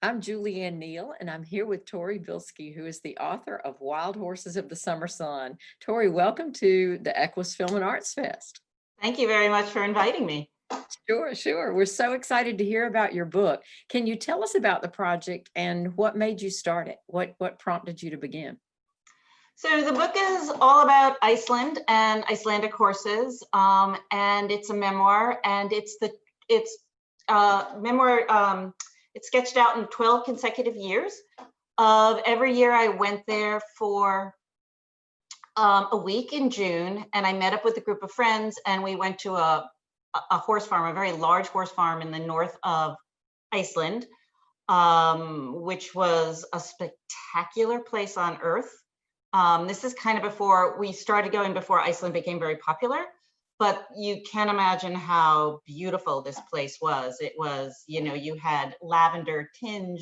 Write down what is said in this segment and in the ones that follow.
I'm Julianne Neal, and I'm here with Tory Bilski, who is the author of Wild Horses of the Summer Sun. Tory, welcome to the EQUUS Film and Arts Fest. Thank you very much for inviting me. Sure, sure. We're so excited to hear about your book. Can you tell us about the project and what made you start it? What prompted you to begin? So the book is all about Iceland and Icelandic horses, and it's a memoir, and it's memoir. It's sketched out in 12 consecutive years. Of every year, I went there for a week in June, and I met up with a group of friends, and we went to a horse farm, a very large horse farm in the north of Iceland, which was a spectacular place on earth. This is kind of before we started going, before Iceland became very popular, but you can imagine how beautiful this place was. It was, you had lavender tinged,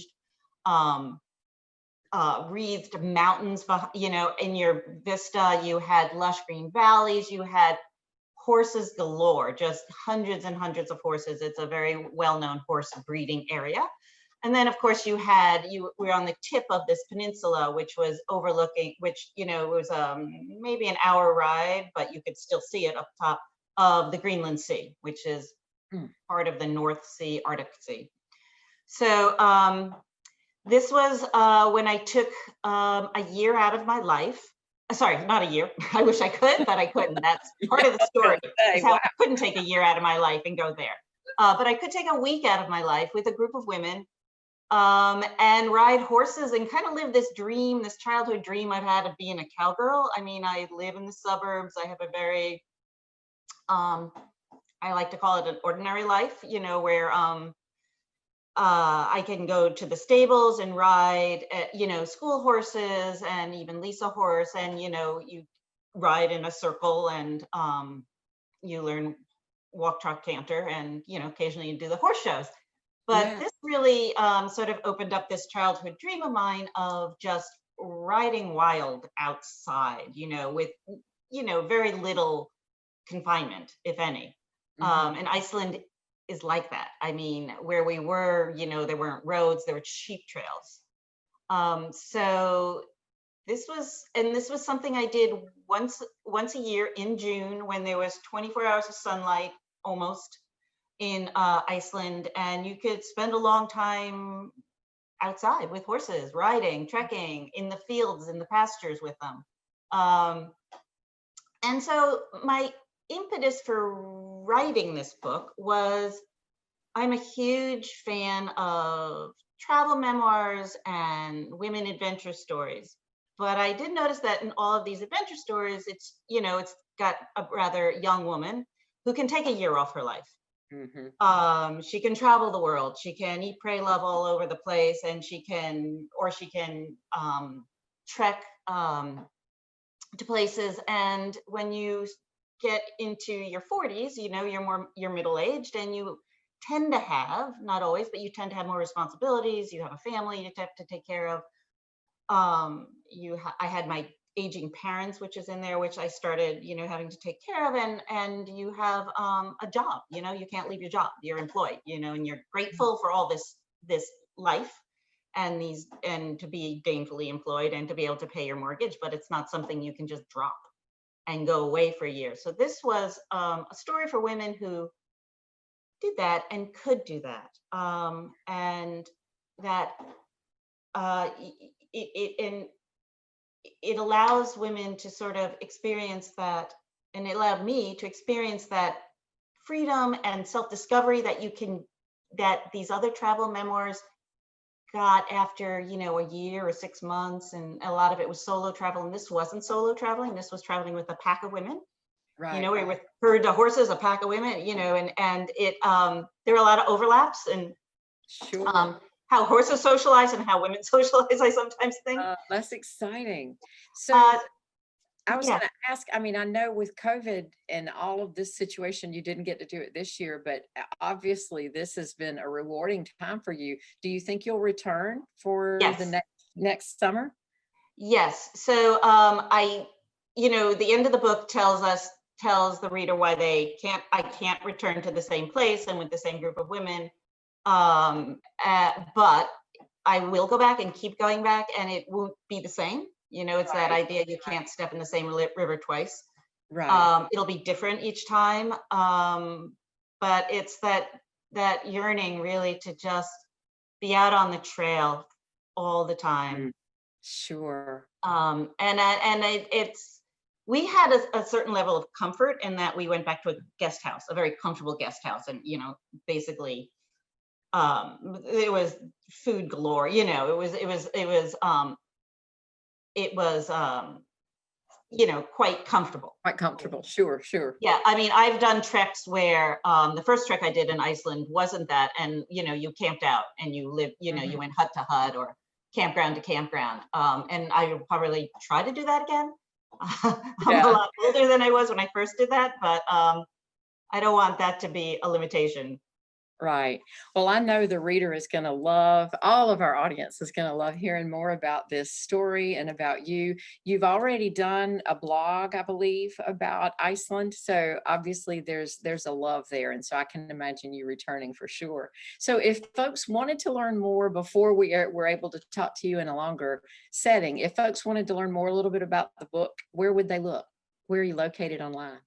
wreathed mountains, in your vista. You had lush green valleys, you had horses galore, just hundreds and hundreds of horses. It's a very well-known horse breeding area. And then, of course, we were on the tip of this peninsula, which was overlooking, was maybe an hour ride, but you could still see it up top of the Greenland Sea, which is part of the North Sea, Arctic Sea. So this was when I took a year out of my life. Sorry, not a year. I wish I could, but I couldn't. That's part of the story. Is how I couldn't take a year out of my life and go there. But I could take a week out of my life with a group of women and ride horses and kind of live this dream, this childhood dream I've had of being a cowgirl. I mean, I live in the suburbs. I have a very, I like to call it an ordinary life, where I can go to the stables and ride, school horses and even lease a horse, and, you ride in a circle and you learn walk, trot, canter, and, occasionally you do the horse shows. But this really sort of opened up this childhood dream of mine of just riding wild outside, with, very little confinement, if any. And Iceland is like that. I mean, where we were, there weren't roads, there were sheep trails. So this was something I did once a year in June, when there was 24 hours of sunlight almost in Iceland, and you could spend a long time outside with horses, riding, trekking in the fields, in the pastures with them. And so my impetus for writing this book was, I'm a huge fan of travel memoirs and women adventure stories. But I did notice that in all of these adventure stories, it's got a rather young woman who can take a year off her life. She can travel the world. She can eat, pray, love all over the place, and she can trek to places. And when you get into your 40s, you're middle-aged, and you tend to have, not always, but you tend to have more responsibilities. You have a family you have to take care of. I had my aging parents, which is in there, which I started, having to take care of, and you have a job, you can't leave your job, you're employed, and you're grateful for all this life and to be gainfully employed and to be able to pay your mortgage, but it's not something you can just drop and go away for a year. So this was a story for women who did that and could do that, and that it allows women to sort of experience that, and it allowed me to experience that freedom and self-discovery that these other travel memoirs got after, a year or 6 months, and a lot of it was solo travel, and this wasn't solo traveling. This was traveling with a pack of women. Right. With herd of horses, a pack of women, and it there are a lot of overlaps, and how horses socialize and how women socialize, I sometimes think. That's exciting. So I was going to ask, I mean, I know with COVID and all of this situation, you didn't get to do it this year, but obviously this has been a rewarding time for you. Do you think you'll return for the next summer? Yes. So the end of the book tells the reader why I can't return to the same place and with the same group of women. But I will go back and keep going back, and it won't be the same. You know, it's that Right. idea you can't step in the same river twice. Right. It'll be different each time. But it's that yearning really to just be out on the trail all the time. Mm. Sure. It's we had a certain level of comfort in that we went back to a guest house, a very comfortable guest house, and you know, basically, it was food galore. You know, it was you know, quite comfortable. Quite comfortable. Sure. Sure. Yeah, I mean, I've done treks where the first trek I did in Iceland wasn't that, and you know, you camped out and you lived, you know, you went hut to hut or campground to campground. And I would probably try to do that again. I'm a Yeah. lot older than I was when I first did that, but I don't want that to be a limitation. Right. Well, I know the reader is going to love, all of our audience is going to love hearing more about this story and about you. You've already done a blog, I believe, about Iceland. So obviously there's a love there. And so I can imagine you returning for sure. So if folks wanted to learn more before were able to talk to you in a longer setting, if folks wanted to learn more a little bit about the book, where would they look? Where are you located online?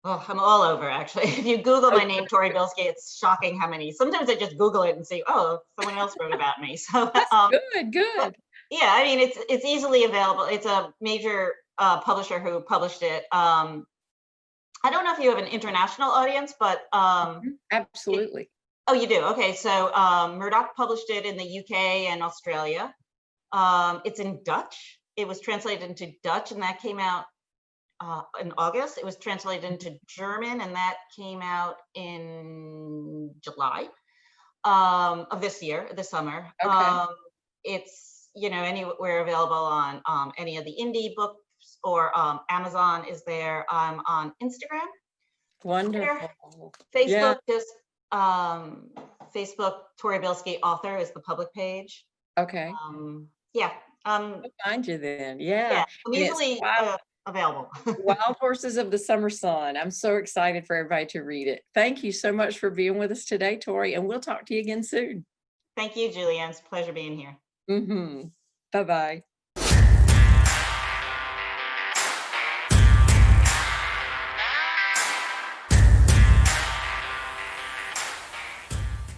Oh, I'm all over actually. If you Google my name, Tory Bilski, it's shocking how many. Sometimes I just Google it and say, "Oh, someone else wrote about me." So, That's good, but good. yeah, I mean, it's easily available. It's a major publisher who published it. I don't know if you have an international audience, but it, Absolutely. oh, you do. Okay, so Murdoch published it in the UK and Australia. It's in Dutch. It was translated into Dutch, and that came out in August. It was translated into German, and that came out in July of this year, this summer. Okay. It's, you know, anywhere available on any of the indie books, or Amazon is there. I'm on Instagram, Twitter, Wonderful. Yeah, Facebook. Just Facebook, Tory Bilski author is the public page. okay. Yeah, I'll find you then. yeah, Yeah. I'm And it's easily available. Wild Horses of the Summer Sun. I'm so excited for everybody to read it. Thank you so much for being with us today, Tori, and we'll talk to you again soon. Thank you, Julianne. It's a pleasure being here. Bye-bye.